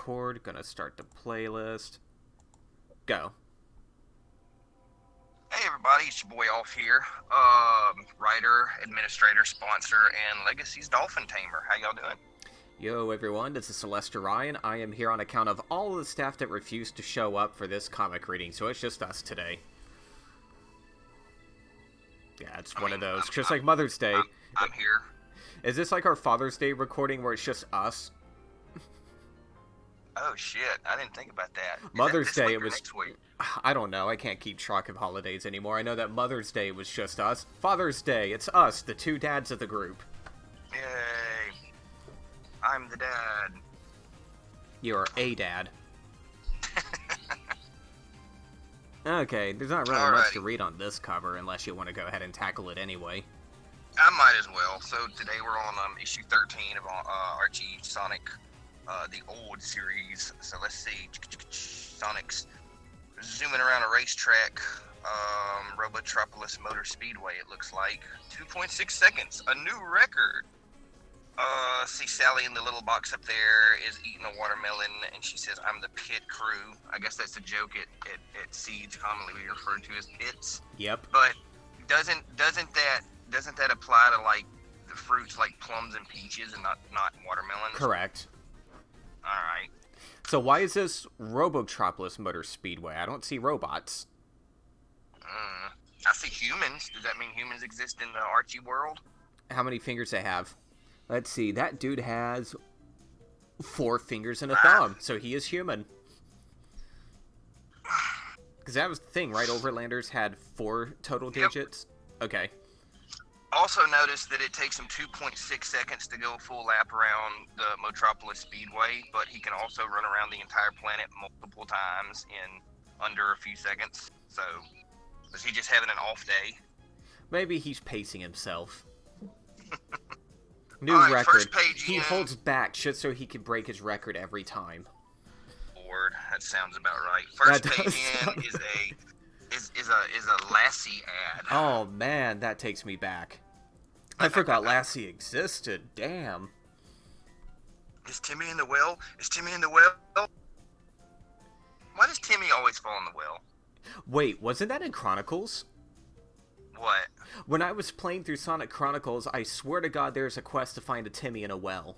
record. Gonna start the playlist. Go. Hey everybody, it's your boy Off here. Writer, administrator, sponsor, and Legacy's Dolphin Tamer. How y'all doing? Yo everyone, this is Celeste Ryan. I am here on account of all of the staff that refused to show up for this comic reading, so it's just us today. Yeah, it's one of those. Just like Mother's Day. I'm here. Is this like our Father's Day recording where it's just us? Oh shit, I didn't think about that. Mother's Day, it was... Next week? I don't know, I can't keep track of holidays anymore. I know that Mother's Day was just us. Father's Day, it's us, the two dads of the group. Yay. I'm the dad. You're a dad. Okay, there's not really much to read on this cover unless you want to go ahead and tackle it anyway. I might as well. So today we're on issue 13 of Archie Sonic, the old series. So let's see. Sonic's zooming around a racetrack. Robotropolis Motor Speedway, it looks like. 2.6 seconds. A new record. See Sally in the little box up there is eating a watermelon, and she says, "I'm the pit crew." I guess that's a joke at Siege, commonly we refer to as pits. Yep. But doesn't that apply to like the fruits like plums and peaches and not watermelons? Correct. All right. So why is this Robotropolis Motor Speedway? I don't see robots. I see humans. Does that mean humans exist in the Archie world? How many fingers they have? Let's see, that dude has 4 fingers and a thumb, so he is human. Because that was the thing, right? Overlanders had 4 total digits? Yep. Okay. Also notice that it takes him 2.6 seconds to go a full lap around the Metropolis Speedway, but he can also run around the entire planet multiple times in under a few seconds. So, is he just having an off day? Maybe he's pacing himself. New right, record. First page he holds back just so he can break his record every time. Lord, that sounds about right. First page in is a Lassie ad. Oh man, that takes me back. I forgot Lassie existed. Damn. Is Timmy in the well? Is Timmy in the well? Why does Timmy always fall in the well? Wait, wasn't that in Chronicles? What? When I was playing through Sonic Chronicles, I swear to God there's a quest to find a Timmy in a well.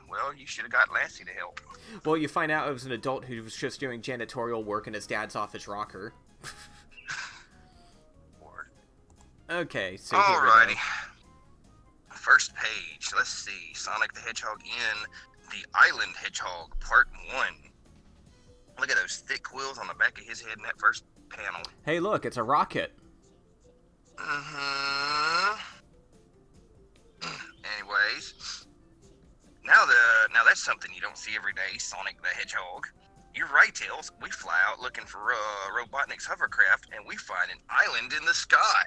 Well, you should have got Lassie to help. Well, you find out it was an adult who was just doing janitorial work and his dad's off his rocker. Okay, so here we alrighty. go. First page, let's see. Sonic the Hedgehog in The Island Hedgehog, Part 1. Look at those thick quills on the back of his head in that first panel. Hey, look, it's a rocket. Anyways, now that's something you don't see every day. Sonic the Hedgehog. You're right, Tails. We fly out looking for Robotnik's hovercraft, and we find an island in the sky.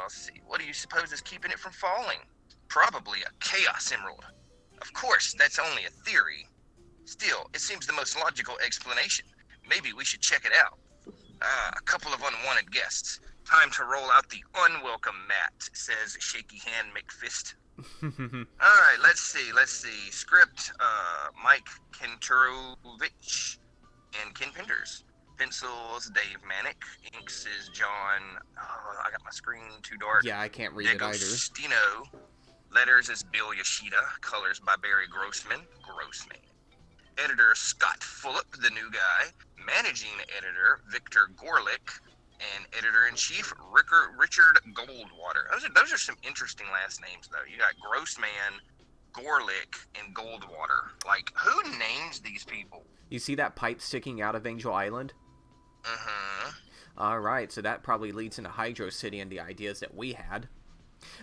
Let's see. What do you suppose is keeping it from falling? Probably a Chaos Emerald. Of course, that's only a theory. Still, it seems the most logical explanation. Maybe we should check it out. A couple of unwanted guests. Time to roll out the unwelcome mat, says Shaky Hand McFist. Alright, let's see. Script, Mike Kenturovich and Ken Penders. Pencils, Dave Manick. Inks is John... Oh, I got my screen too dark. Yeah, I can't read it either. Stino. Letters is Bill Yoshida. Colors by Barry Grossman. Editor Scott Fulop, the new guy. Managing editor Victor Gorlick. And editor-in-chief Richard Goldwater. Those are some interesting last names, though. You got Grossman, Gorlick, and Goldwater. Like, who names these people? You see that pipe sticking out of Angel Island? Mm-hmm. Alright, so that probably leads into Hydro City and the ideas that we had.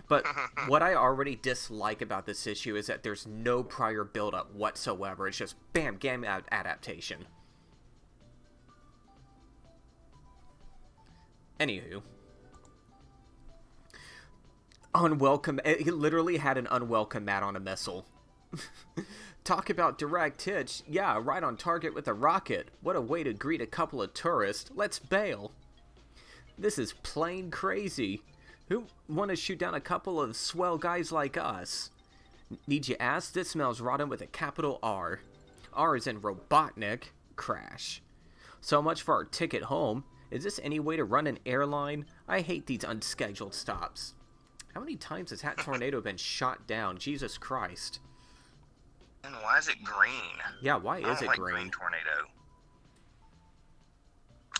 But what I already dislike about this issue is that there's no prior build-up whatsoever. It's just, bam, game adaptation. Anywho. Unwelcome. He literally had an unwelcome mat on a missile. Talk about direct hits. Yeah, right on target with a rocket. What a way to greet a couple of tourists. Let's bail. This is plain crazy. Who want to shoot down a couple of swell guys like us? Need you ask? This smells rotten with a capital R. R is in Robotnik. Crash. So much for our ticket home. Is this any way to run an airline? I hate these unscheduled stops. How many times has that tornado been shot down? Jesus Christ. And why is it green? Yeah, why is it like green? Tornado.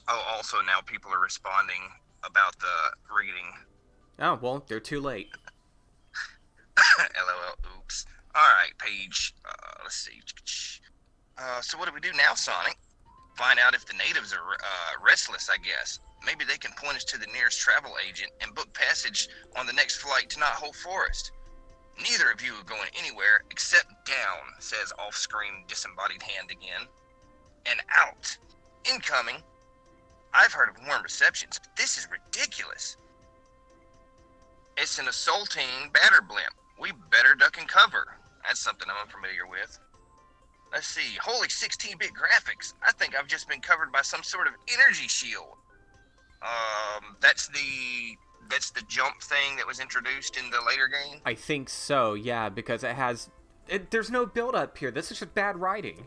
Oh, also now people are responding about the reading. Oh, well, they're too late. LOL, oops. Alright, page, let's see. So what do we do now, Sonic? Find out if the natives are restless, I guess. Maybe they can point us to the nearest travel agent and book passage on the next flight to Knothole Forest. Neither of you are going anywhere except down, says off-screen disembodied hand again. And out. Incoming. I've heard of warm receptions, but this is ridiculous. It's an assaulting batter blimp. We better duck and cover. That's something I'm unfamiliar with. Let's see. Holy 16-bit graphics. I think I've just been covered by some sort of energy shield. That's the jump thing that was introduced in the later game? I think so, yeah, because there's no build-up here. This is just bad writing.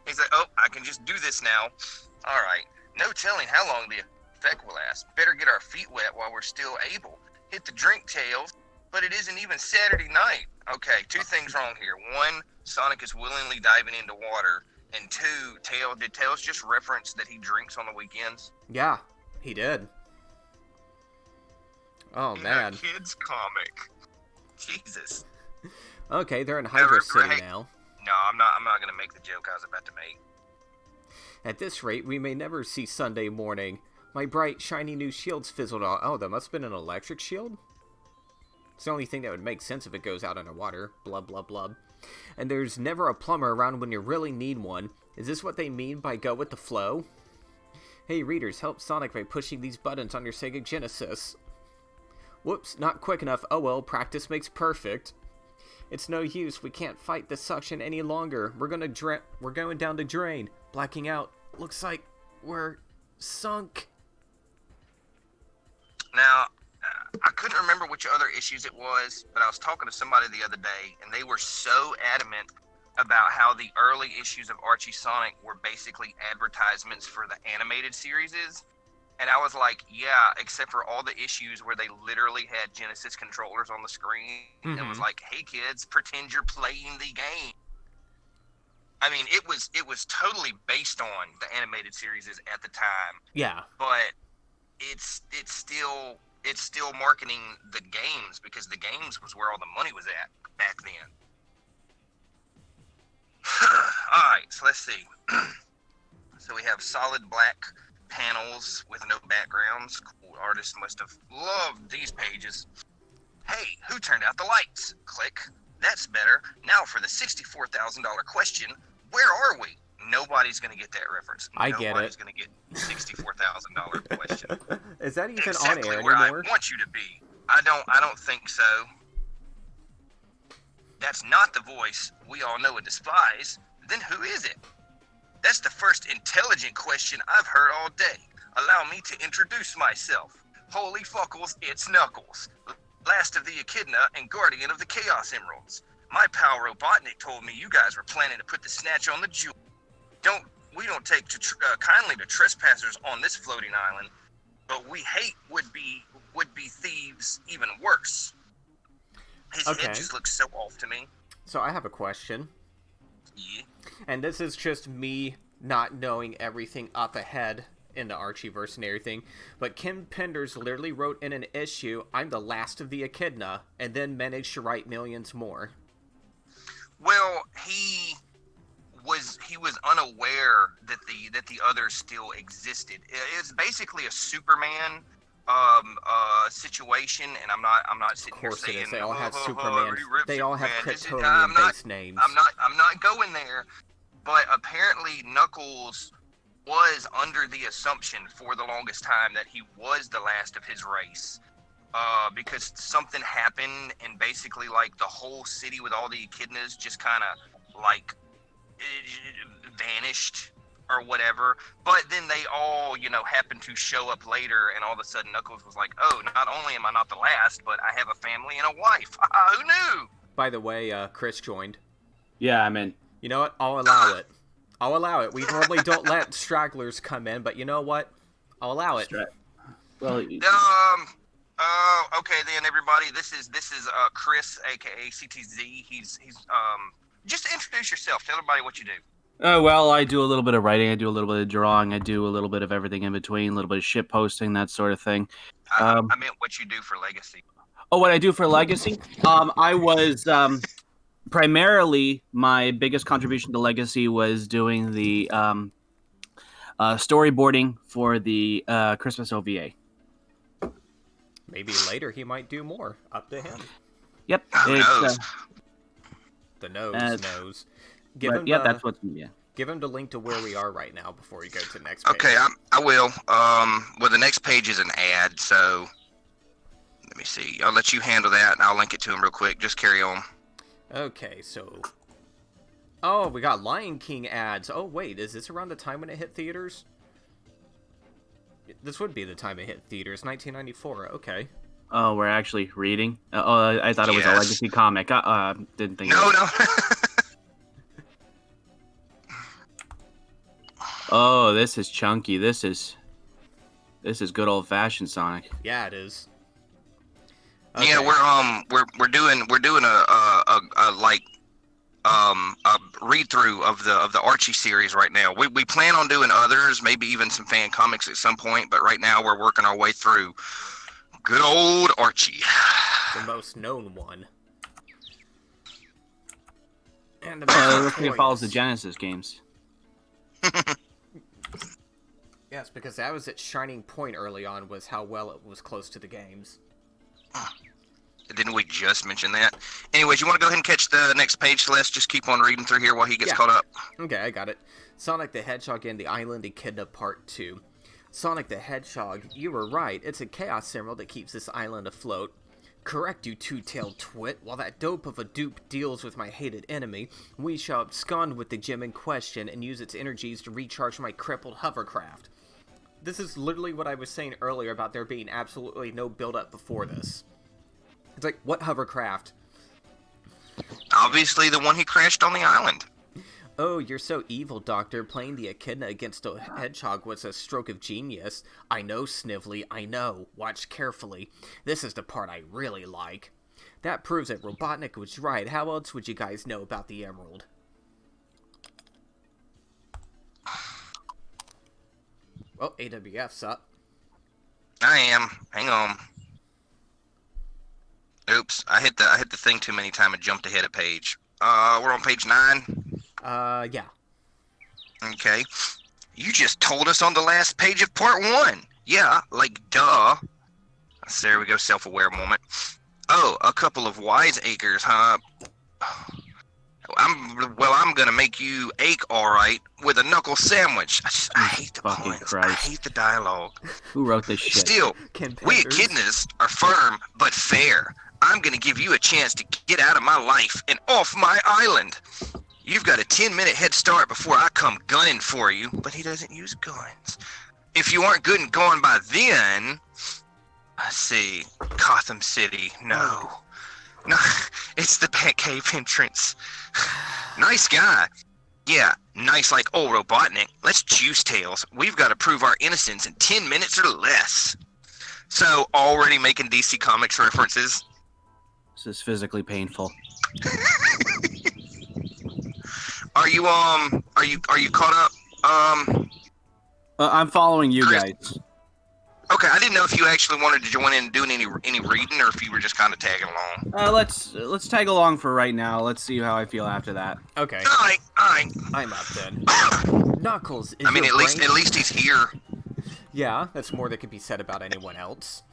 He's like, oh, I can just do this now. Alright. No telling how long the effect will last. Better get our feet wet while we're still able. Hit the drink, Tails. But it isn't even Saturday night. Okay, two things wrong here. One, Sonic is willingly diving into water. And two, did Tails just reference that he drinks on the weekends? Yeah, he did. Oh, man. A kid's comic. Jesus. Okay, they're in Hydro City now. No, I'm not going to make the joke I was about to make. At this rate, we may never see Sunday morning. My bright, shiny new shield's fizzled out. Oh, that must have been an electric shield? It's the only thing that would make sense if it goes out underwater. Blub, blub, blub. And there's never a plumber around when you really need one. Is this what they mean by go with the flow? Hey, readers, help Sonic by pushing these buttons on your Sega Genesis. Whoops, not quick enough. Oh well, practice makes perfect. It's no use. We can't fight the suction any longer. We're going down the drain. Blacking out. Looks like we're sunk. Now, I couldn't remember which other issues it was, but I was talking to somebody the other day, and they were so adamant about how the early issues of Archie Sonic were basically advertisements for the animated series. And I was like, yeah, except for all the issues where they literally had Genesis controllers on the screen. Mm-hmm. It was like, hey kids, pretend you're playing the game. I mean, it was totally based on the animated series at the time. Yeah. But it's still marketing the games, because the games was where all the money was at back then. Alright, so let's see. So we have solid black panels with no backgrounds. Cool, artists must have loved these pages. Hey, who turned out the lights? Click. That's better. Now for the $64,000 question, where are we? Nobody's going to get that reference. I get it. Nobody's going to get $64,000 question. Is that even exactly on air where anymore? I want you to be. I don't think so. That's not the voice we all know and despise. Then who is it? That's the first intelligent question I've heard all day. Allow me to introduce myself. Holy fuckles, it's Knuckles. Last of the Echidna and guardian of the Chaos Emeralds. My pal Robotnik told me you guys were planning to put the snatch on the jewel. We don't take kindly to trespassers on this floating island, but we hate would-be thieves even worse. His head just looks so off to me. So I have a question. Yeah. And this is just me not knowing everything up ahead in the Archieverse and everything, but Kim Penders literally wrote in an issue, I'm the last of the Echidna, and then managed to write millions more. Well, he was unaware that the others still existed. It's basically a Superman situation, and I'm not sitting here saying, of course it is. They all have Superman. They all have Kryptonian-based names. I'm not going there. But apparently Knuckles was under the assumption for the longest time that he was the last of his race. Because something happened, and basically like the whole city with all the echidnas just kind of like vanished. or whatever. But then they all, happened to show up later, and all of a sudden Knuckles was like, "Oh, not only am I not the last, but I have a family and a wife. Who knew?" By the way, Chris joined. Yeah, I'm in. You know what? I'll allow it. I'll allow it. We normally don't let stragglers come in, but you know what? I'll allow it. Well, okay then, everybody. This is Chris, aka CTZ. He's just introduce yourself. Tell everybody what you do. well, I do a little bit of writing. I do a little bit of drawing. I do a little bit of everything in between. A little bit of shit posting, that sort of thing. I meant what you do for Legacy. Oh, what I do for Legacy? I was primarily, my biggest contribution to Legacy was doing the storyboarding for the Christmas OVA. Maybe later he might do more. Up to him. Yep. Who knows? The nose. Give him that's what's Give him the link to where we are right now before we go to the next page. Okay, I will. Well, the next page is an ad, so let me see. I'll let you handle that, and I'll link it to him real quick. Just carry on. Okay, so... Oh, we got Lion King ads. Oh, wait, is this around the time when it hit theaters? This would be the time it hit theaters, 1994. Okay. Oh, we're actually reading? I thought it was a Legacy comic. Didn't think No. Oh, this is chunky. This is good old-fashioned Sonic. Yeah, it is. Okay. Yeah, we're doing a read through of the Archie series right now. We plan on doing others, maybe even some fan comics at some point, but right now we're working our way through good old Archie, the most known one. And it follows the Genesis games. Yes, because that was its shining point early on, was how well it was close to the games. Didn't we just mention that? Anyways, you want to go ahead and catch the next page, Celeste? Just keep on reading through here while he gets caught up. Okay, I got it. Sonic the Hedgehog and the Island Echidna Part 2. Sonic the Hedgehog, you were right. It's a Chaos Emerald that keeps this island afloat. Correct, you two-tailed twit. While that dope of a dupe deals with my hated enemy, we shall abscond with the gem in question and use its energies to recharge my crippled hovercraft. This is literally what I was saying earlier about there being absolutely no build-up before this. It's like, what hovercraft? Obviously the one he crashed on the island. Oh, you're so evil, Doctor. Playing the Echidna against a hedgehog was a stroke of genius. I know, Snively, I know. Watch carefully. This is the part I really like. That proves that Robotnik was right. How else would you guys know about the emerald? Well, AWF's up. I am. Hang on. Oops, I hit the thing too many times and jumped ahead of page. We're on page 9. Yeah. Okay. You just told us on the last page of part 1. Yeah, like duh. So there we go, self-aware moment. Oh, a couple of wiseacres, huh? I'm gonna make you ache all right with a knuckle sandwich. I hate the puns. I hate the dialogue. Who wrote this shit? Still, we echidnas are firm but fair. I'm gonna give you a chance to get out of my life and off my island. You've got a 10-minute head start before I come gunning for you. But he doesn't use guns. If you aren't good and gone by then, let's see, Gotham City. No, it's the Batcave entrance. Nice guy. Yeah, nice like old Robotnik. Let's juice tails. We've got to prove our innocence in 10 minutes or less. So, already making DC Comics references. This is physically painful. Are you caught up? I'm following you Chris, guys. Okay, I didn't know if you actually wanted to join in and do any reading, or if you were just kind of tagging along. Let's tag along for right now. Let's see how I feel after that. Okay. All right. I'm up then. Knuckles, is I mean, at least he's here. Yeah, that's more that can be said about anyone else.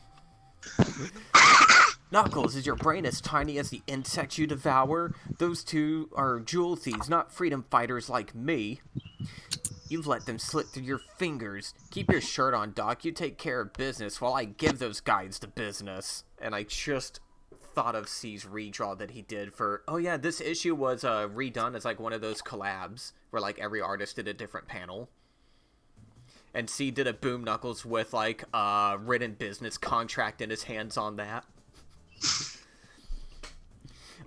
Knuckles, is your brain as tiny as the insect you devour? Those two are jewel thieves, not freedom fighters like me. You've let them slip through your fingers. Keep your shirt on, Doc. You take care of business while I give those guys the business. And I just thought of C's redraw that he did for... Oh yeah, this issue was redone as like one of those collabs where like every artist did a different panel. And C did a Boom Knuckles with, like, a written business contract in his hands on that.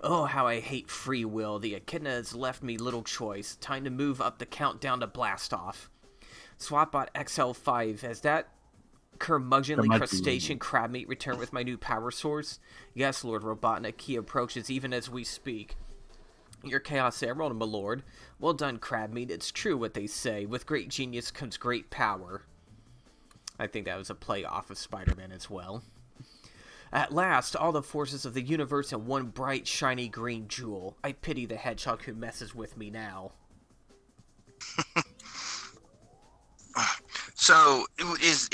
Oh, how I hate free will. The echidna has left me little choice. Time to move up the countdown to blast off. Swapbot XL5. Has that curmudgeonly crustacean crab meat returned with my new power source? Yes, Lord Robotnik. He approaches even as we speak. Your Chaos Emerald, my lord. Well done, crab meat. It's true what they say. With great genius comes great power. I think that was a play off of Spider-Man as well. At last, all the forces of the universe in one bright, shiny green jewel. I pity the hedgehog who messes with me now. So, is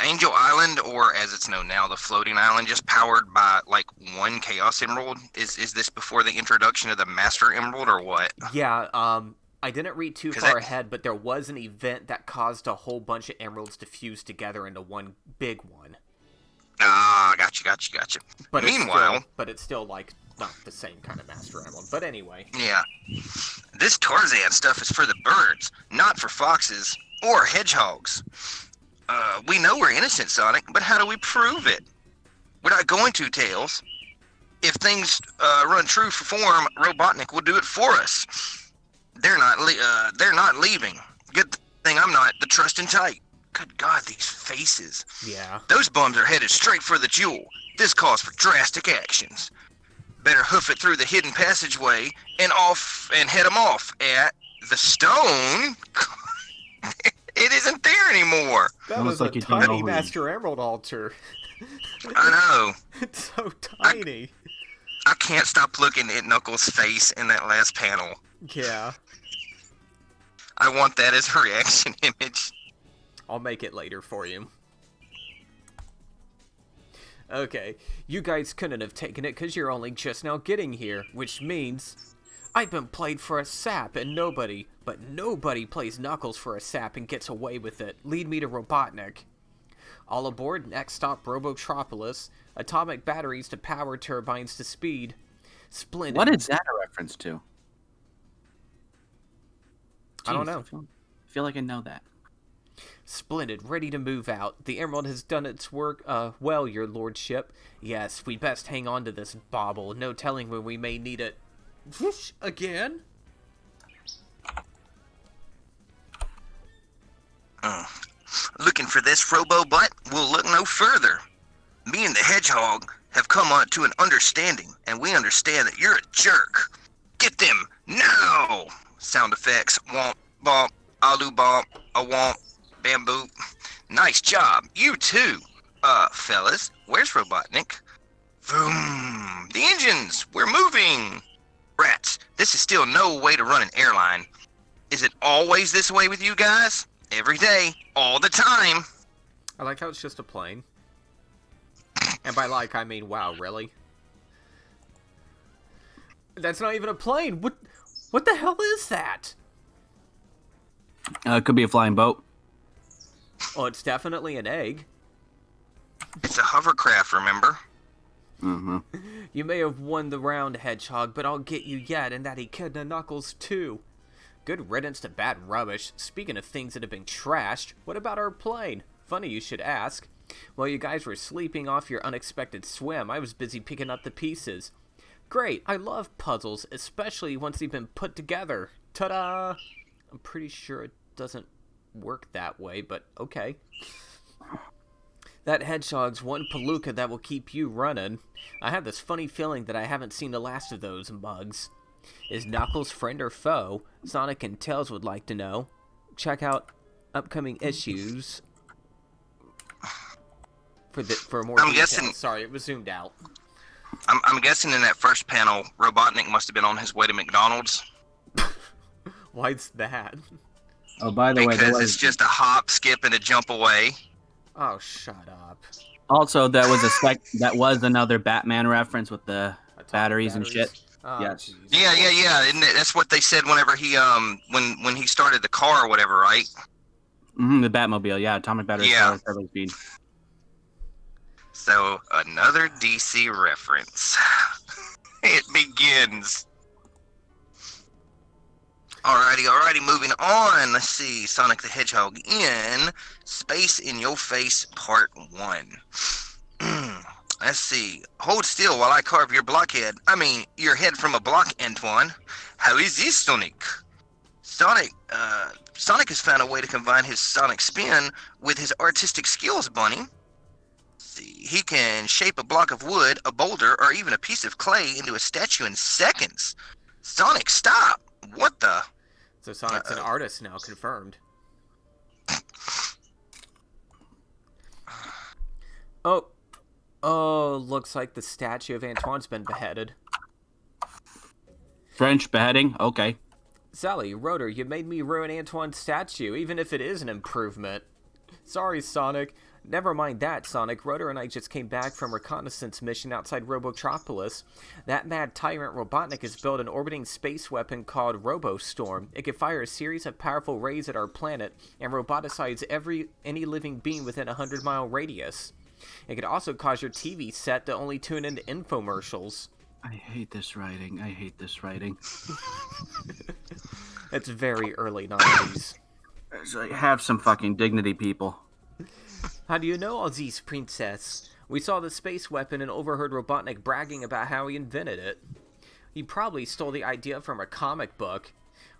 Angel Island, or as it's known now, the Floating Island, just powered by, like, one Chaos Emerald? Is this before the introduction of the Master Emerald, or what? Yeah, I didn't read too far ahead, but there was an event that caused a whole bunch of emeralds to fuse together into one big one. Ah, gotcha. But Meanwhile... it's still, like, not the same kind of Master Emerald. But anyway. Yeah. This Tarzan stuff is for the birds, not for foxes or hedgehogs. We know we're innocent, Sonic, but how do we prove it? We're not going to, Tails. If things run true for form, Robotnik will do it for us. They're not leaving. Good thing I'm not the trusting type. Good God, these faces. Yeah. Those bums are headed straight for the jewel. This calls for drastic actions. Better hoof it through the hidden passageway and head them off at the stone. It isn't there anymore. That was a tiny Master Emerald altar. I know. It's so tiny. I can't stop looking at Knuckles' face in that last panel. Yeah. I want that as a reaction image. I'll make it later for you. Okay, you guys couldn't have taken it because you're only just now getting here, which means I've been played for a sap and nobody plays Knuckles for a sap and gets away with it. Lead me to Robotnik. All aboard, next stop Robotropolis. Atomic batteries to power, turbines to speed. Splendid. What is that a reference to? I don't know. I feel like I know that. Splendid, ready to move out. The Emerald has done its work, well, your lordship. Yes, we best hang on to this bauble. No telling when we may need it. Whoosh, again? Looking for this robo-butt? We'll look no further. Me and the Hedgehog have come on to an understanding, and we understand that you're a jerk. Get them now! Sound effects. Womp, bomp, alu bomp, a womp. Bamboo. Nice job. You too. Fellas, where's Robotnik? Vroom. The engines. We're moving. Rats, this is still no way to run an airline. Is it always this way with you guys? Every day. All the time. I like how it's just a plane. And by like, I mean, wow, really? That's not even a plane. What the hell is that? It could be a flying boat. Oh, it's definitely an egg. It's a hovercraft, remember? Mm-hmm. You may have won the round, Hedgehog, but I'll get you yet, and that echidna Knuckles, too. Good riddance to bad rubbish. Speaking of things that have been trashed, what about our plane? Funny you should ask. While you guys were sleeping off your unexpected swim, I was busy picking up the pieces. Great, I love puzzles, especially once they've been put together. Ta-da! I'm pretty sure it doesn't work that way, but okay. That hedgehog's one palooka that will keep you running. I have this funny feeling that I haven't seen the last of those mugs. Is Knuckles friend or foe? Sonic and Tails would like to know. Check out upcoming issues for more details. Guessing, sorry, it was zoomed out. I'm guessing in that first panel, Robotnik must have been on his way to McDonald's. Why's that? Oh, by the way, because it's just a hop, skip, and a jump away. Oh, shut up. Also, that was another Batman reference with the batteries and shit. Oh, yes. geez. Yeah. Isn't it? That's what they said whenever he when he started the car or whatever, right? Mm-hmm, the Batmobile, yeah, atomic batteries, turbo speed. So another DC reference. It begins. Alrighty, Alrighty, moving on. Let's see. Sonic the Hedgehog in Space in Your Face Part 1. Let's see. Hold still while I carve your blockhead. I mean, your head from a block, Antoine. How is this, Sonic? Sonic has found a way to combine his sonic spin with his artistic skills, Bunny. See, he can shape a block of wood, a boulder, or even a piece of clay into a statue in seconds. Sonic, stop! What the? So Sonic's an artist now, confirmed. Oh, looks like the statue of Antoine's been beheaded. French beheading? Okay. Sally, Rotor, you made me ruin Antoine's statue, even if it is an improvement. Sorry, Sonic. Never mind that, Sonic. Rotor and I just came back from a reconnaissance mission outside Robotropolis. That mad tyrant Robotnik has built an orbiting space weapon called RoboStorm. It can fire a series of powerful rays at our planet and roboticize any living being within a 100-mile radius. It could also cause your TV set to only tune into infomercials. I hate this writing. It's very early 90s. It's like, have some fucking dignity, people. How do you know all these, princess? We saw the space weapon and overheard Robotnik bragging about how he invented it. He probably stole the idea from a comic book.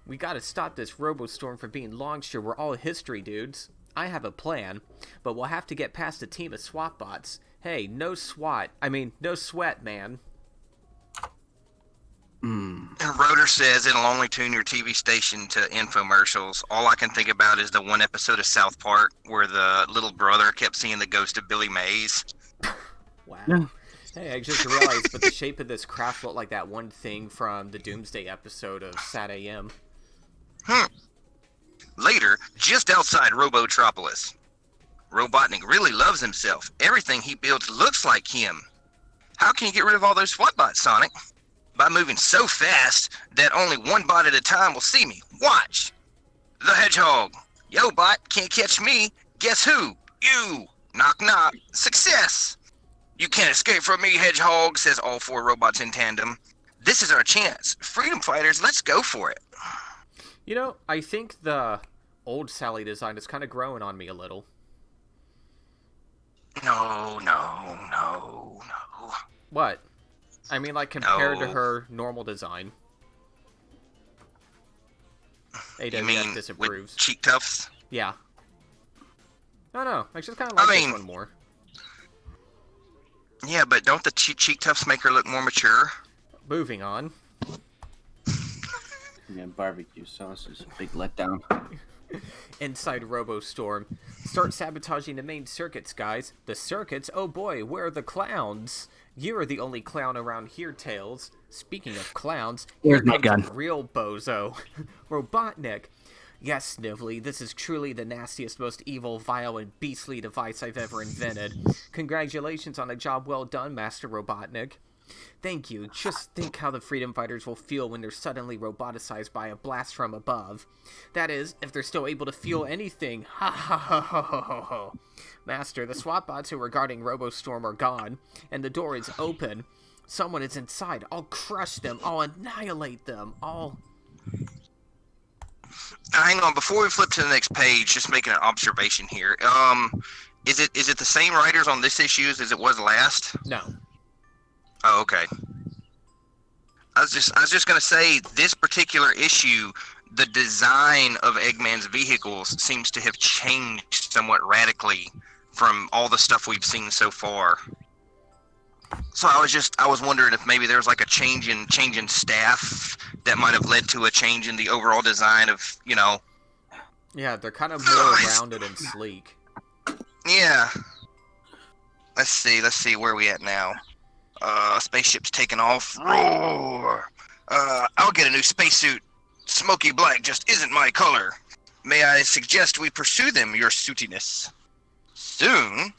We gotta stop this RoboStorm from being Longshore. We're all history dudes. I have a plan, but we'll have to get past a team of SWAT bots. Hey, no sweat, man. And Rotor says it'll only tune your TV station to infomercials. All I can think about is the one episode of South Park where the little brother kept seeing the ghost of Billy Mays. Wow. Yeah. Hey, I just realized, but the shape of this craft looked like that one thing from the Doomsday episode of Sat AM. Later, just outside Robotropolis. Robotnik really loves himself. Everything he builds looks like him. How can you get rid of all those SWAT bots, Sonic? By moving so fast that only one bot at a time will see me. Watch! The Hedgehog. Yo, bot, can't catch me. Guess who? You. Knock, knock. Success! You can't escape from me, Hedgehog, says all four robots in tandem. This is our chance. Freedom fighters, let's go for it. You know, I think the old Sally design is kind of growing on me a little. No. What? I mean, like, compared to her normal design. AWS disapproves. With cheek tufts? Yeah. No, I just kind of like this one more. Yeah, but don't the cheek tufts make her look more mature? Moving on. Yeah, barbecue sauce is a big letdown. Inside RoboStorm. Start sabotaging the main circuits, guys. The circuits? Oh boy, where are the clowns? You're the only clown around here, Tails. Speaking of clowns, here's my gun. Real bozo. Robotnik. Yes, Snively, this is truly the nastiest, most evil, vile, and beastly device I've ever invented. Congratulations on a job well done, Master Robotnik. Thank you. Just think how the freedom fighters will feel when they're suddenly roboticized by a blast from above. That is, if they're still able to feel anything. Ha ha ha ha ha ha ha. Master, the SWAT bots who were guarding RoboStorm are gone, and the door is open. Someone is inside. I'll crush them. I'll annihilate them. Hang on, before we flip to the next page, just making an observation here. Is it the same writers on this issue as it was last? No. Oh, okay. I was just gonna say, this particular issue, the design of Eggman's vehicles seems to have changed somewhat radically from all the stuff we've seen so far. So I was wondering if maybe there was like a change in staff that might have led to a change in the overall design of, you know. Yeah, they're kind of more rounded and sleek. Yeah. Let's see where are we at now. Spaceship's taking off. Roar! I'll get a new spacesuit. Smoky black just isn't my color. May I suggest we pursue them, your sootiness? Soon?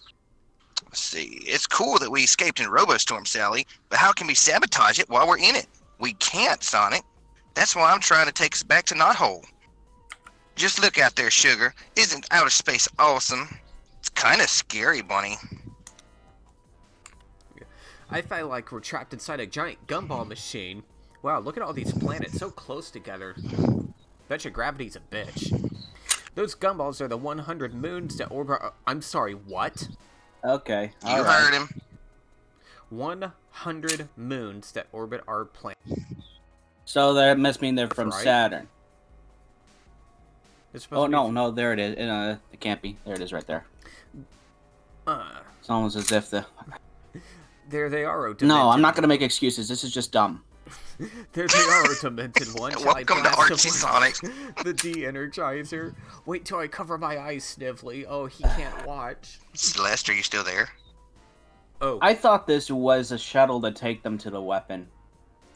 Let's see. It's cool that we escaped in RoboStorm, Sally, but how can we sabotage it while we're in it? We can't, Sonic. That's why I'm trying to take us back to Knothole. Just look out there, Sugar. Isn't outer space awesome? It's kind of scary, Bunny. I feel like we're trapped inside a giant gumball machine. Wow, look at all these planets so close together. Betcha gravity's a bitch. Those gumballs are the 100 moons that orbit... I'm sorry, what? Okay. You heard him. 100 moons that orbit our planet. So that must mean they're from right. Saturn. Oh, no, there it is. It can't be. There it is right there. It's almost as if the... There they are, No, I'm not going to make excuses. This is just dumb. There they are, demented one. Welcome to Archie Sonic. The de-energizer. Wait till I cover my eyes, Snively. Oh, he can't watch. Celeste, are you still there? Oh. I thought this was a shuttle to take them to the weapon.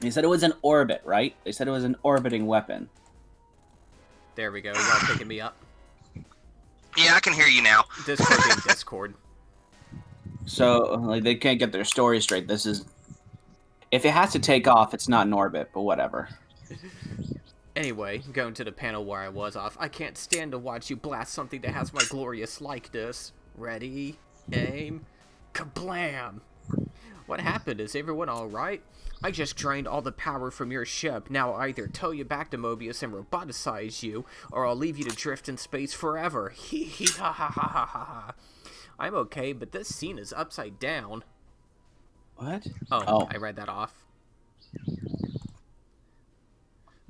They said it was an orbit, right? They said it was an orbiting weapon. There we go. Y'all picking me up? Yeah, I can hear you now. Discord being Discord. So, like, they can't get their story straight. This is... If it has to take off, it's not an orbit, but whatever. Anyway, going to the panel where I was off. I can't stand to watch you blast something that has my glorious likeness. Ready? Aim. Kablam! What happened? Is everyone alright? I just drained all the power from your ship. Now I'll either tow you back to Mobius and roboticize you, or I'll leave you to drift in space forever. Hee hee ha ha ha ha ha ha. I'm okay, but this scene is upside down. What? Oh, I read that off.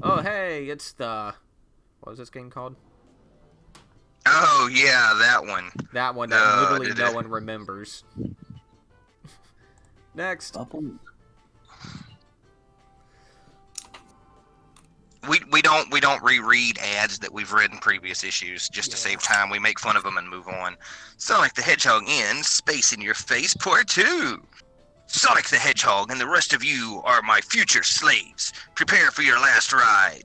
Oh, hey, it's the... What was this game called? Oh, yeah, that one. That one that literally no one remembers. Next. We don't reread ads that we've read in previous issues just to save time. We make fun of them and move on. Sonic the Hedgehog ends. Space in Your Face Part 2. Sonic the Hedgehog and the rest of you are my future slaves. Prepare for your last ride.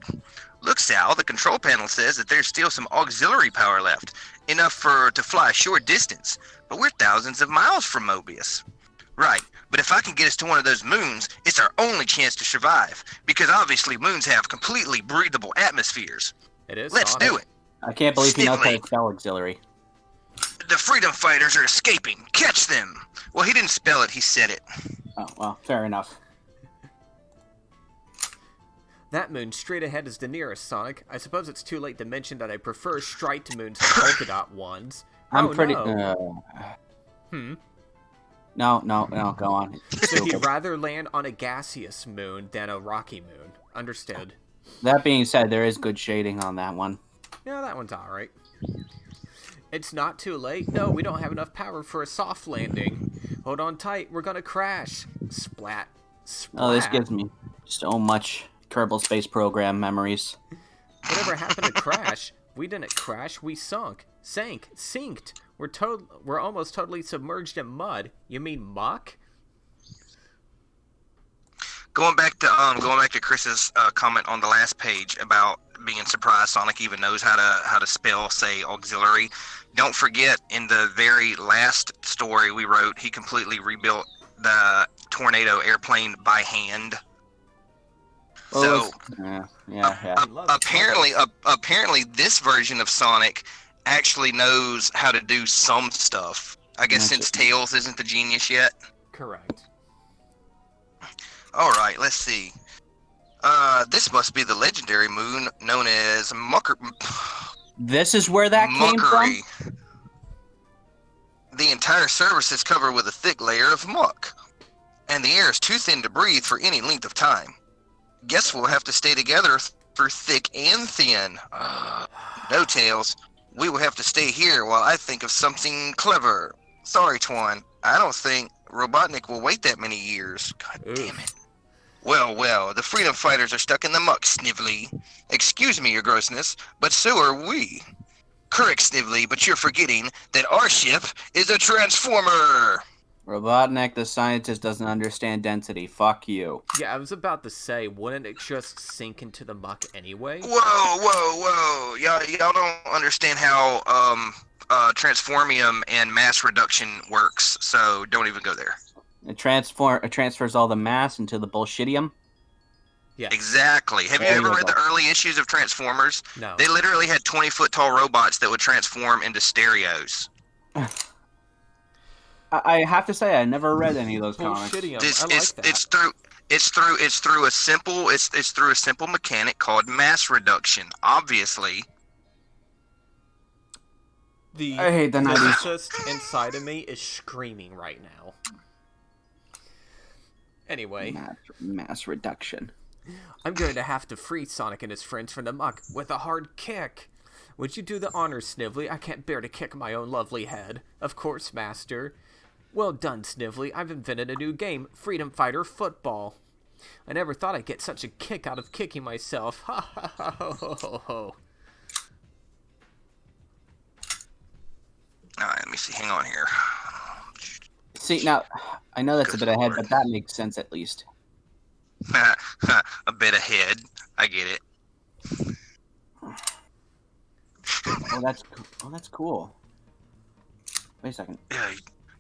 Look, Sal, the control panel says that there's still some auxiliary power left, enough to fly a short distance, but we're thousands of miles from Mobius. Right, but if I can get us to one of those moons, it's our only chance to survive, because obviously moons have completely breathable atmospheres. It is. Let's do it. I can't believe he knows how to spell auxiliary. The freedom fighters are escaping. Catch them. Well, he didn't spell it, he said it. Oh, well, fair enough. That moon straight ahead is the nearest, Sonic. I suppose it's too late to mention that I prefer striped moons to polka dot ones. I'm pretty... No. No, go on. So he'd rather land on a gaseous moon than a rocky moon. Understood. That being said, there is good shading on that one. Yeah, that one's alright. It's not too late. No, we don't have enough power for a soft landing. Hold on tight, we're gonna crash. Splat. Splat. Oh, this gives me so much Kerbal Space Program memories. Whatever happened to crash? We didn't crash, we sunk. Sinked. We're almost totally submerged in mud. You mean muck? Going back to Chris's comment on the last page about being surprised Sonic even knows how to spell, say, auxiliary. Don't forget, in the very last story we wrote, he completely rebuilt the Tornado airplane by hand. Well, so yeah. Apparently this version of Sonic actually knows how to do some stuff. I guess since Tails isn't the genius yet. Correct. All right, let's see. This must be the legendary moon known as This is where that came from? The entire surface is covered with a thick layer of muck, and the air is too thin to breathe for any length of time. Guess we'll have to stay together through thick and thin. No, Tails. We will have to stay here while I think of something clever. Sorry, Twan. I don't think Robotnik will wait that many years. God damn it. Well, the freedom fighters are stuck in the muck, Snively. Excuse me, your grossness, but so are we. Correct, Snively, but you're forgetting that our ship is a transformer. Robotnik, the scientist, doesn't understand density. Fuck you. Yeah, I was about to say, wouldn't it just sink into the muck anyway? Whoa. Y'all don't understand how transformium and mass reduction works, so don't even go there. It transfers all the mass into the bullshitium? Yeah. Exactly. Have you ever read the early issues of Transformers? No. They literally had 20-foot tall robots that would transform into stereos. I have to say, I never read any of those comics. I like that. It's through a simple mechanic called mass reduction. Obviously, The I hate the 90s. physicist inside of me is screaming right now. Anyway, Mass reduction. I'm going to have to free Sonic and his friends from the muck with a hard kick. Would you do the honors, Snively? I can't bear to kick my own lovely head. Of course, Master. Well done, Snively. I've invented a new game, Freedom Fighter Football. I never thought I'd get such a kick out of kicking myself. Ha ha ha ho ho ho ho. all right. Let me see. Hang on here. See, now, I know that's a Good bit ahead, lord. but that makes sense at least. A bit ahead. I get it. That's cool. Wait a second.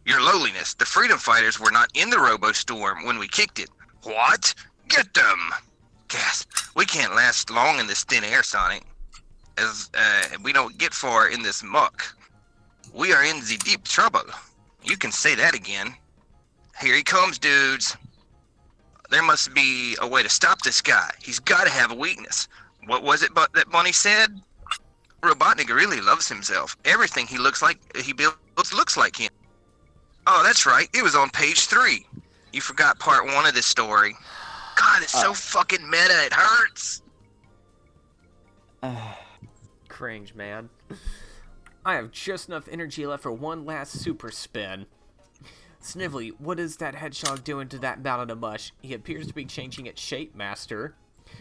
Your lowliness. The Freedom Fighters were not in the Robo-Storm when we kicked it. What? Get them! Gasp. We can't last long in this thin air, Sonic. As we don't get far in this muck. We are in the deep trouble. You can say that again. Here he comes, dudes. There must be a way to stop this guy. He's got to have a weakness. What was it that Bunny said? Robotnik really loves himself. Everything he builds looks like him. Oh, that's right. It was on page 3. You forgot part 1 of this story. God, it's so fucking meta. It hurts. Cringe, man. I have just enough energy left for one last super spin. Snively, what is that hedgehog doing to that mountain of mush? He appears to be changing its shape, Master.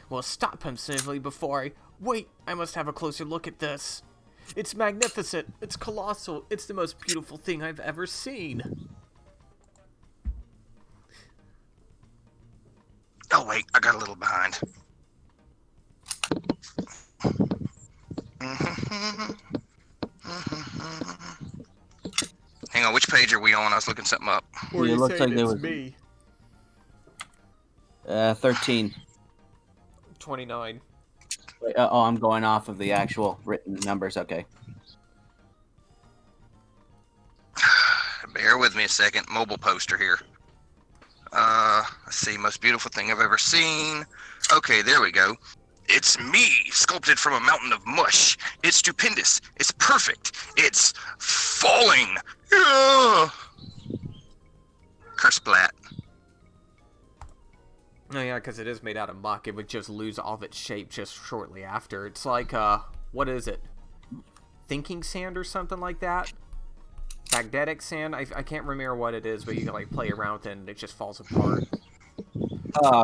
Well, stop him, Snively, before I... Wait, I must have a closer look at this. It's magnificent. It's colossal. It's the most beautiful thing I've ever seen. Oh, wait. I got a little behind. Hang on, which page are we on? I was looking something up. Or It you looks saying like there it's was- me? 13. 29. Wait, I'm going off of the actual written numbers. Okay. Bear with me a second. Mobile poster here. Let's see. Most beautiful thing I've ever seen. Okay, there we go. It's me, sculpted from a mountain of mush. It's stupendous. It's perfect. It's falling. Kersplat. Oh yeah, because it is made out of muck. It would just lose all of its shape just shortly after. It's like, what is it? Thinking sand or something like that? Magnetic sand? I can't remember what it is, but you can, like, play around with it and it just falls apart.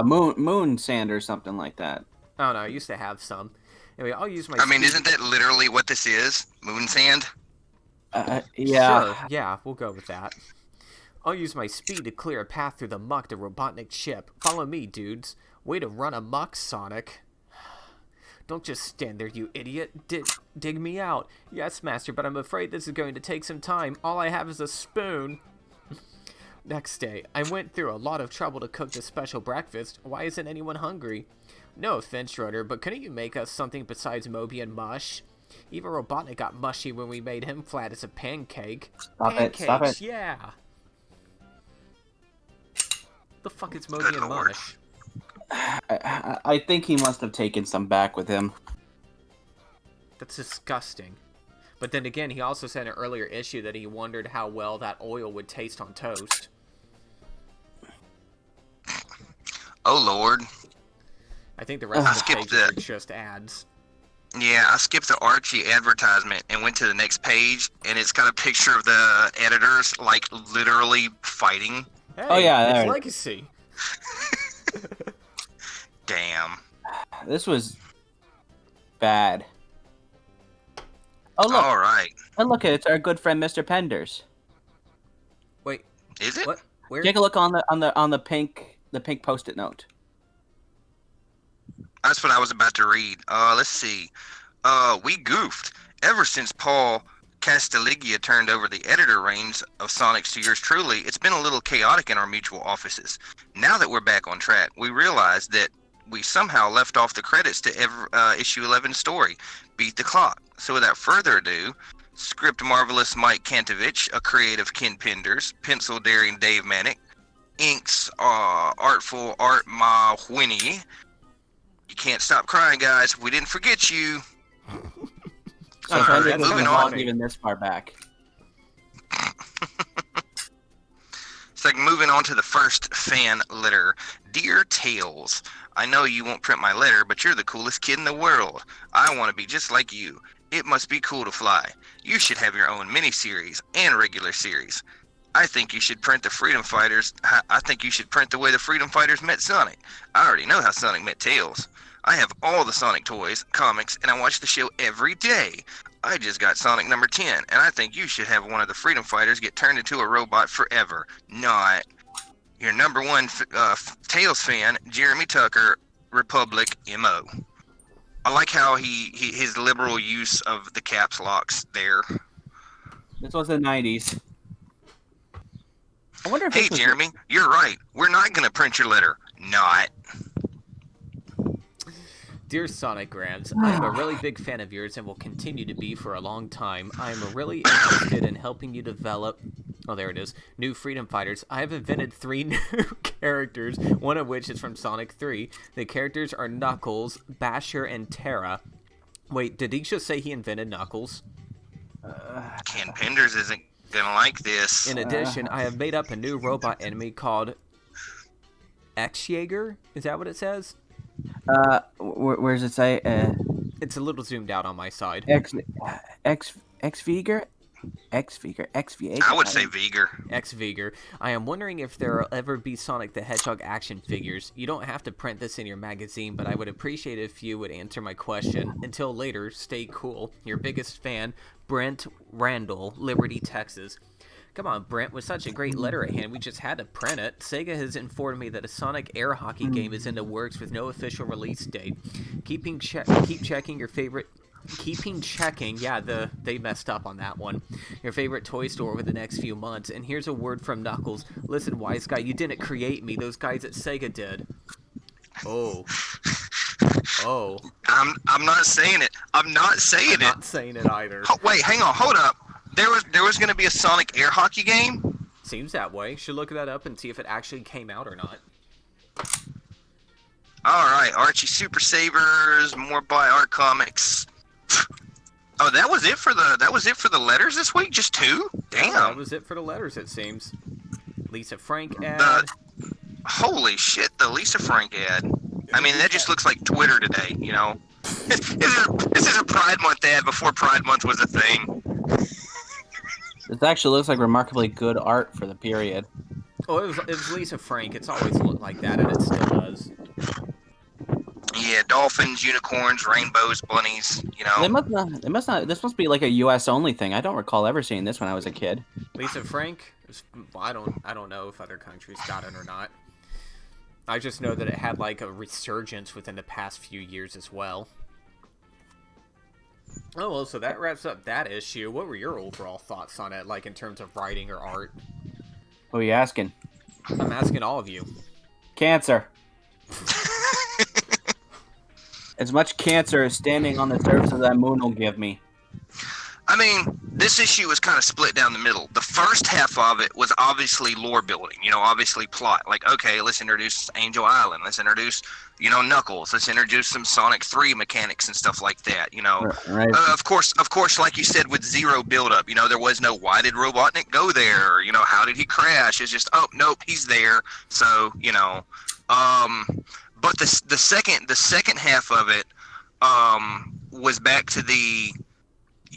Moon sand or something like that. I don't know, I used to have some. Anyway, I'll use my... I mean, isn't that literally what this is? Moon sand? Yeah. Sure, yeah, we'll go with that. I'll use my speed to clear a path through the muck to Robotnik ship. Follow me, dudes. Way to run amok, Sonic. Don't just stand there, you idiot. Dig me out. Yes, Master, but I'm afraid this is going to take some time. All I have is a spoon. Next day, I went through a lot of trouble to cook this special breakfast. Why isn't anyone hungry? No offense, Schroeder, but couldn't you make us something besides Moby and mush? Even Robotnik got mushy when we made him flat as a pancake. Stop it. Yeah. The fuck is Moby Good and lord. mush? I think he must have taken some back with him. That's disgusting. But then again, he also said in an earlier issue that he wondered how well that oil would taste on toast. Oh, Lord. I think the rest I of the skipped pages are that. just ads. Yeah, I skipped the Archie advertisement and went to the next page, and it's got a picture of the editors, like, literally fighting. Hey, Oh, yeah, it's there. Legacy. Damn. This was bad. Oh look! All right. Oh look! It's our good friend Mr. Penders. Wait, Is it? what? Where? Take a look on the pink Post-it note. That's what I was about to read. Let's see. We goofed. Ever since Paul Castiglione turned over the editor reins of Sonics to yours truly, it's been a little chaotic in our mutual offices. Now that we're back on track, we realize that we somehow left off the credits to issue 11 story, Beat the Clock. So without further ado, script marvelous Mike Kantovich, a creative Ken Penders, pencil daring Dave Manick, inks, artful art ma Winnie. You can't stop crying, guys. We didn't forget you. So Sorry, moving on. funny. Even this far back. It's like moving on to the first fan letter. Dear Tails, I know you won't print my letter, but you're the coolest kid in the world. I want to be just like you. It must be cool to fly. You should have your own mini-series and regular series. I think you should print the Freedom Fighters. I think you should print the way the Freedom Fighters met Sonic. I already know how Sonic met Tails. I have all the Sonic toys, comics, and I watch the show every day. I just got Sonic number 10, and I think you should have one of the Freedom Fighters get turned into a robot forever. Not your number one Tails fan, Jeremy Tucker, Republic MO. I like how his liberal use of the caps locks there. This was the 90s. I wonder if Hey, Jeremy, you're right. We're not going to print your letter. Not. Dear Sonic Grams, I am a really big fan of yours and will continue to be for a long time. I am really interested in helping you develop, oh there it is, new Freedom Fighters. I have invented 3 new characters, one of which is from Sonic 3. The characters are Knuckles, Basher, and Terra. Wait, did he just say he invented Knuckles? Ken Penders isn't going to like this. In addition, I have made up a new robot enemy called X-Jaeger? Is that what it says? Where does it say? It's a little zoomed out on my side. X-Veiger? X-Veiger. I would say Veiger. X-Veiger. I am wondering if there will ever be Sonic the Hedgehog action figures. You don't have to print this in your magazine, but I would appreciate it if you would answer my question. Until later, stay cool. Your biggest fan, Brent Randall, Liberty, Texas. Come on, Brent, with such a great letter at hand, we just had to print it. Sega has informed me that a Sonic air hockey game is in the works with no official release date. Keep checking your favorite... they messed up on that one. Your favorite toy store over the next few months. And here's a word from Knuckles. Listen, wise guy, you didn't create me. Those guys at Sega did. Oh. I'm not saying it. I'm not saying it either. Wait, hang on, hold up. There was going to be a Sonic air hockey game? Seems that way. Should look that up and see if it actually came out or not. Alright, Archie Super Savers, more by Art Comics. Oh, that was it for the letters this week? Just 2? Damn. Yeah, that was it for the letters, it seems. Lisa Frank ad. Holy shit, the Lisa Frank ad. I mean, that just looks like Twitter today, you know? This is a Pride Month ad before Pride Month was a thing. This actually looks like remarkably good art for the period. Oh, it was Lisa Frank. It's always looked like that, and it still does. Yeah, dolphins, unicorns, rainbows, bunnies, you know. This must be like a US only thing. I don't recall ever seeing this when I was a kid. Lisa Frank? I don't know if other countries got it or not. I just know that it had like a resurgence within the past few years as well. Oh, well, so that wraps up that issue. What were your overall thoughts on it, like in terms of writing or art? What are you asking? I'm asking all of you. Cancer. As much cancer as standing on the surface of that moon will give me. I mean, this issue was kind of split down the middle. The first half of it was obviously lore building, you know, obviously plot. Like, okay, let's introduce Angel Island. Let's introduce, you know, Knuckles. Let's introduce some Sonic 3 mechanics and stuff like that, you know. Right. Of course, like you said, with zero build-up, you know, there was no why did Robotnik go there? Or, you know, how did he crash? It's just, oh, nope, he's there. So, you know. But the second half of it was back to the...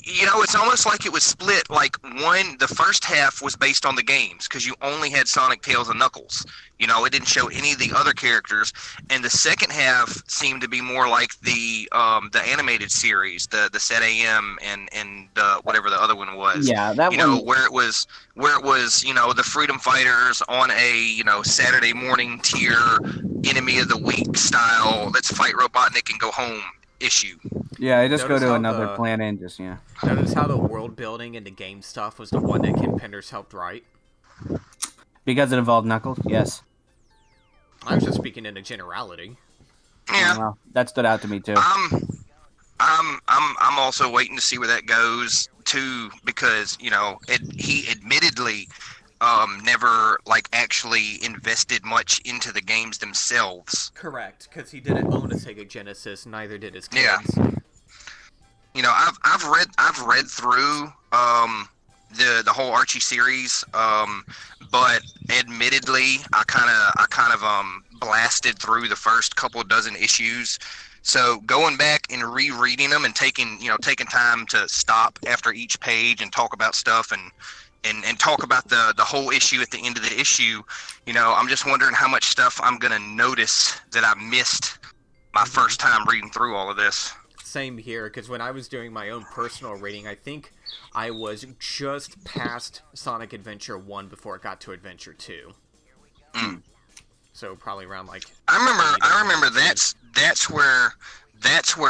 You know, it's almost like it was split. Like, the first half was based on the games because you only had Sonic, Tails, and Knuckles. You know, it didn't show any of the other characters. And the second half seemed to be more like the animated series, the Set AM and whatever the other one was. Yeah, that you one. know, where it was you know, the Freedom Fighters on a, you know, Saturday morning tier enemy of the week style. Let's fight Robotnik and go home issue. Yeah, I just Notice go to how another planet and just, yeah. Notice how the world building and the game stuff was the one that Ken Penders helped write? Because it involved Knuckles? Yes. I was just speaking in a generality. Yeah. Well, that stood out to me, too. I'm also waiting to see where that goes too, because, you know, he admittedly never like actually invested much into the games themselves. Correct, because he didn't own a Sega Genesis. Neither did his kids. Yeah. You know, I've read through the whole Archie series, but admittedly, I kind of blasted through the first couple dozen issues. So going back and rereading them and taking time to stop after each page and talk about stuff and talk about the whole issue at the end of the issue, you know, I'm just wondering how much stuff I'm gonna notice that I missed my first time reading through all of this. Same here, because when I was doing my own personal rating, I think I was just past Sonic Adventure 1 before it got to Adventure 2. So probably around like... I remember that's where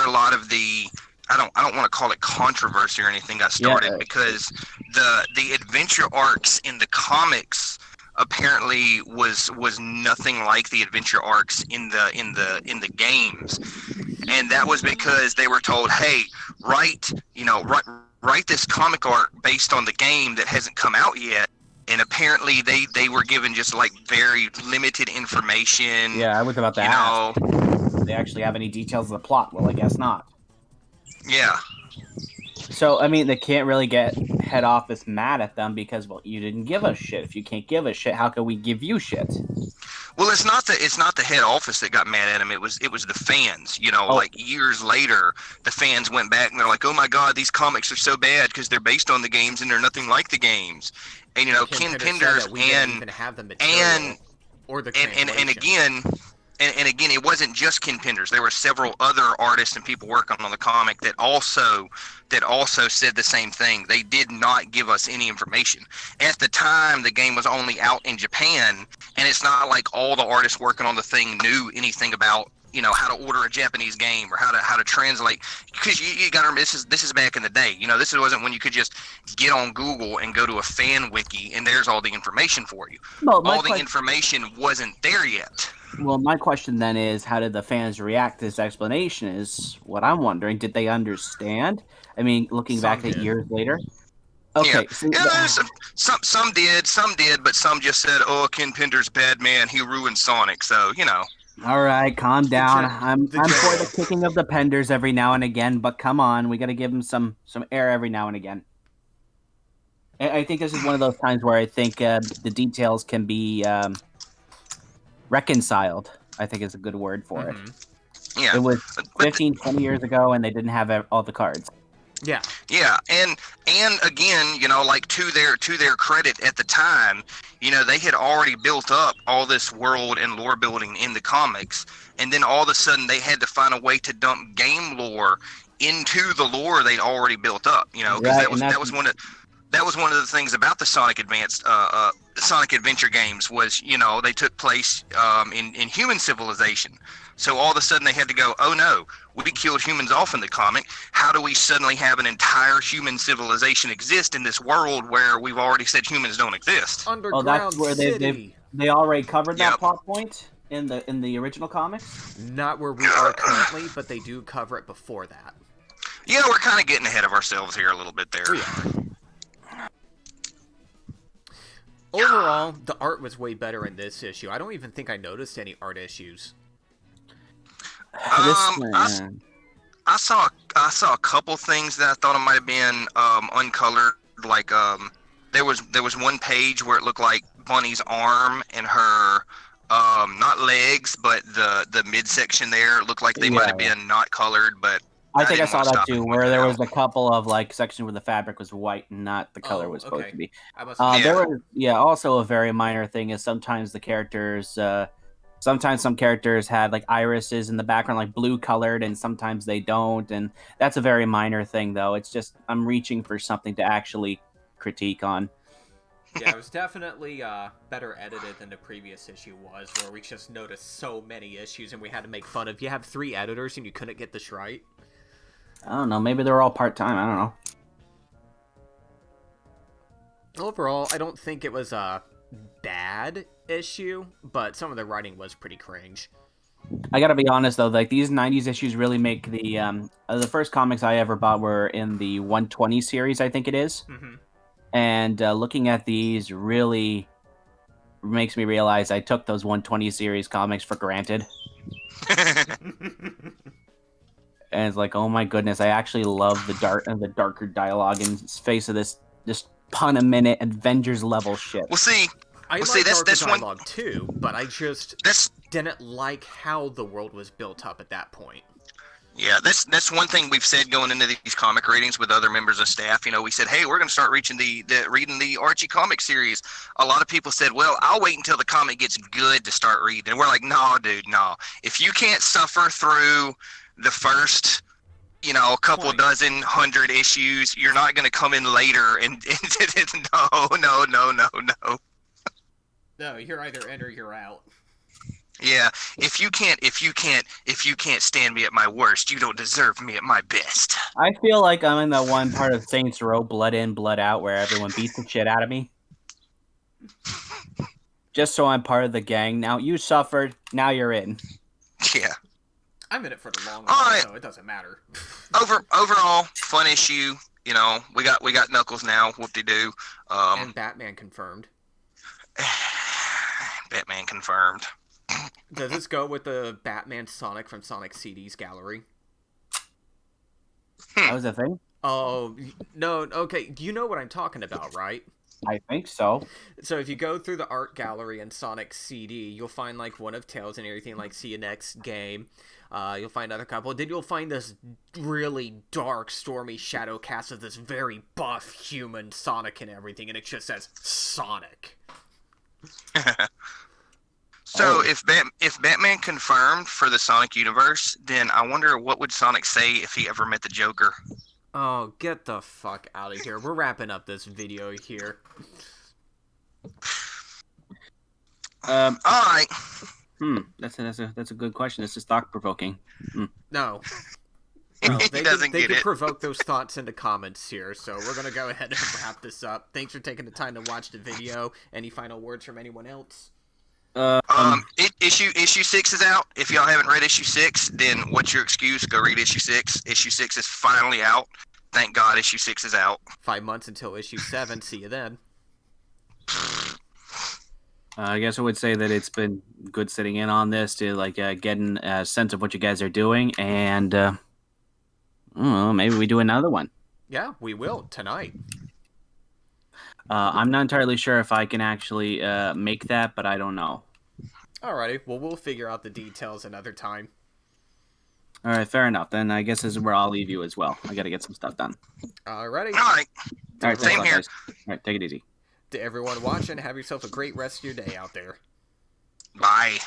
a lot of the... I don't want to call it controversy or anything got started, because the adventure arcs in the comics apparently was nothing like the adventure arcs in the games. And that was because they were told, hey, write this comic arc based on the game that hasn't come out yet. And apparently they were given just like very limited information. Yeah, I was about to ask. Do they actually have any details of the plot? Well, I guess not. Yeah. So, I mean, they can't really get head office mad at them because, well, you didn't give us shit. If you can't give us shit, how can we give you shit? Well, it's not the head office that got mad at him. It was the fans. You know, like years later, the fans went back and they're like, "Oh my God, these comics are so bad because they're based on the games and they're nothing like the games." And you know, Ken Penders and again, it wasn't just Ken Penders. There were several other artists and people working on the comic that also said the same thing. They did not give us any information. At the time, the game was only out in Japan, and it's not like all the artists working on the thing knew anything about, you know, how to order a Japanese game or how to translate. Because you got to remember, this is back in the day. You know, this wasn't when you could just get on Google and go to a fan wiki and there's all the information for you. Well, all the information wasn't there yet. Well, my question then is, how did the fans react to this explanation is what I'm wondering. Did they understand? I mean, looking back at years later. Okay. Yeah, some did, but some just said, "Oh, Ken Penders, bad man. He ruined Sonic." So, you know. All right, calm down. I'm for the kicking of the Penders every now and again, but come on, we got to give him some air every now and again. I think this is one of those times where I think the details can be reconciled, I think is a good word for it. Yeah. It was 15, 20 years ago, and they didn't have all the cards. Yeah. Yeah, and again, you know, like to their credit at the time, you know, they had already built up all this world and lore building in the comics, and then all of a sudden they had to find a way to dump game lore into the lore they'd already built up, you know, because that was one of the things about the Sonic Sonic Adventure games was, you know, they took place in human civilization. So all of a sudden they had to go, oh no, we killed humans off in the comic. How do we suddenly have an entire human civilization exist in this world where we've already said humans don't exist? Underground that's where city. they already covered that plot point in the original comics? Not where we are currently, but they do cover it before that. Yeah, we're kind of getting ahead of ourselves here a little bit there. We are. Overall, the art was way better in this issue. I don't even think I noticed any art issues. I saw a couple things that I thought it might have been uncolored. Like there was one page where it looked like Bunny's arm and her not legs, but the midsection there looked like they might have been not colored, but I think I saw that too, where there was a couple of like sections where the fabric was white and not the color was supposed to be. There was also a very minor thing is sometimes the characters, sometimes some characters had like irises in the background, like blue colored, and sometimes they don't, and that's a very minor thing though. It's just I'm reaching for something to actually critique on. Yeah, it was definitely better edited than the previous issue was, where we just noticed so many issues and we had to make fun of. You have 3 editors and you couldn't get this right. I don't know. Maybe they're all part-time. I don't know. Overall, I don't think it was a bad issue, but some of the writing was pretty cringe. I gotta be honest, though. Like, these 90s issues really make the first comics I ever bought were in the 120 series, I think it is. Mm-hmm. And looking at these really makes me realize I took those 120 series comics for granted. And it's like, oh my goodness, I actually love the darker dialogue in face of this pun a minute Avengers level shit. Well, see, that's dialogue too, but I just didn't like how the world was built up at that point. Yeah, that's one thing we've said going into these comic readings with other members of staff. You know, we said, hey, we're going to start reading the Archie comic series. A lot of people said, well, I'll wait until the comic gets good to start reading. And we're like, no, dude, no. If you can't suffer through the first, couple dozen, 100 issues, you're not going to come in later and no. No, you're either in or you're out. Yeah, if you can't stand me at my worst, you don't deserve me at my best. I feel like I'm in that one part of Saints Row, blood in, blood out, where everyone beats the shit out of me. Just so I'm part of the gang. Now you suffered, now you're in. Yeah. I'm in it for the long haul, so it doesn't matter. Overall, fun issue. We got Knuckles now. Whoop-de-doo. And Batman confirmed. Batman confirmed. Does this go with the Batman Sonic from Sonic CD's gallery? That was a thing? Oh, no, okay. You know what I'm talking about, right? I think so. So if you go through the art gallery in Sonic CD, you'll find, like, one of Tails and everything, like, see you next game. You'll find another couple. Then you'll find this really dark, stormy shadow cast of this very buff human Sonic and everything, and it just says Sonic. So if Batman confirmed for the Sonic universe, then I wonder what would Sonic say if he ever met the Joker. Oh, get the fuck out of here. We're wrapping up this video here. All right. That's a good question. This is thought-provoking. No. They could provoke those thoughts into comments here, so we're going to go ahead and wrap this up. Thanks for taking the time to watch the video. Any final words from anyone else? Issue 6 is out. If y'all haven't read issue 6, then what's your excuse? Go read issue 6. Issue 6 is finally out. Thank God issue 6 is out. 5 months until issue 7. See you then. I guess I would say that it's been good sitting in on this to getting a sense of what you guys are doing, and maybe we do another one. Yeah, we will tonight. I'm not entirely sure if I can actually make that, but I don't know. Alrighty, well, we'll figure out the details another time. Alright, fair enough. Then I guess this is where I'll leave you as well. I gotta get some stuff done. Alrighty. Alright, same here. Alright, take it easy. To everyone watching, have yourself a great rest of your day out there. Bye.